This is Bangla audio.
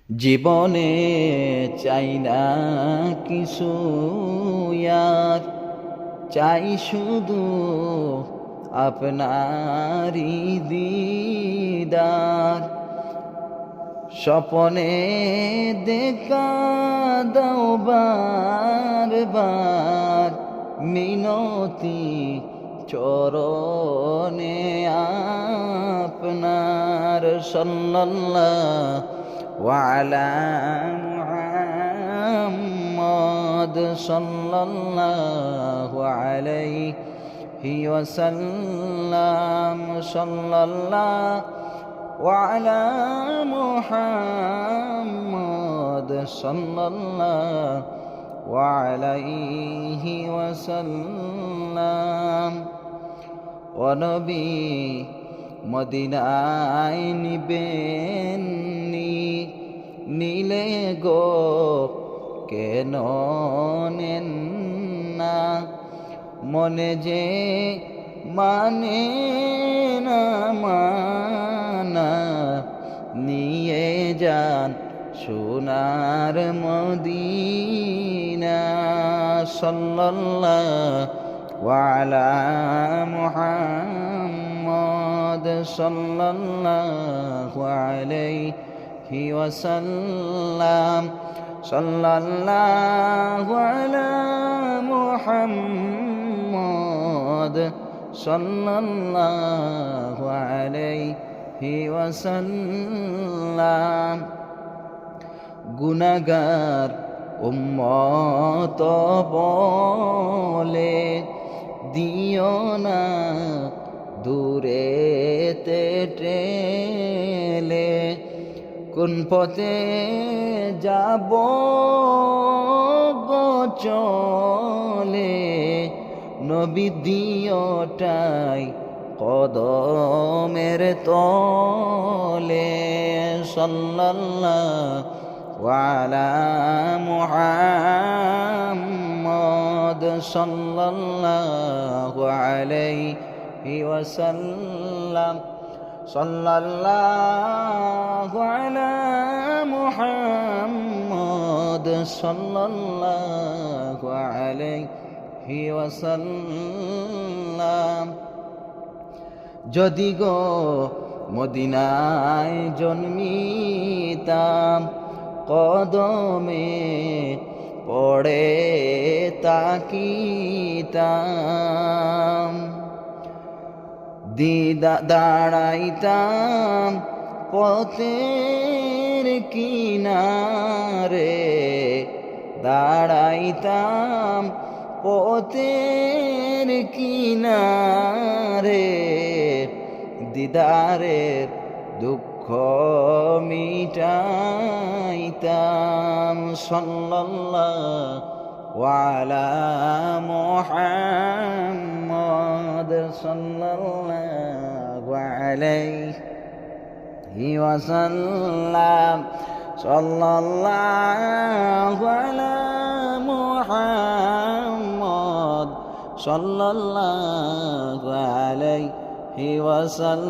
জীবনে চাই না কিছু আর চাই শুধু আপনারই দিদার। স্বপনে দেখা দাও বারবার, মিনতি চরণে আপনার। সাল্লাল্লাহু আলা মুহাম্মদ সাল্লাল্লাহু আলাইহি ওয়াসাল্লাম। সাল্লাল্লাহু আলা মুহাম্মদ সাল্লাল্লাহু আলাইহি ওয়াসাল্লাম। ও নবী মদিনায় নিবেন নিলে গো কেন নেন না, মনে যে মানে না মানা, নিয়ে যান সোনার মদিনা। সাল্লাল্লাহু আলা মুহাম্মদ সাল্লাল্লাহু আলাইহি ওয়াসাল্লাম। সাল্লাল্লাহু আলা মুহাম্মদ সাল্লাল্লাহু আলাইহি ওয়াসাল্লাম। গুনাহগার উম্মত বলে দিও না দূরেতে ঠেলে, কোন পথে যাব গো চলে, নবী দিওটাই কদমের তলে। সাল্লাল্লাহু আলা মুহাম্মদ সাল্লাল্লাহু আলাইহি ওয়াসাল্লাম। সাল্লাল্লাহু আলা মুহাম্মদ সাল্লাল্লাহু আলাইহি ওয়াসাল্লাম। যদি গো মদিনায় জন্মিতাম, কদমে পড়ে তাকিতাম, দাঁড়াইতাম পথের কিনারে, দাঁড়াইতাম পথের কিনারে, দিদারের দুঃখ মিটাইতাম। সাল্লাল্লাহু আলা মুহাম্মদ সাল্লাল্লাহু আলাইহি ওয়াসাল্লাম। সাল্লাল্লাহু আলা মুহাম্মদ সাল্লাল্লাহু আলাইহি ওয়াসাল্লাম।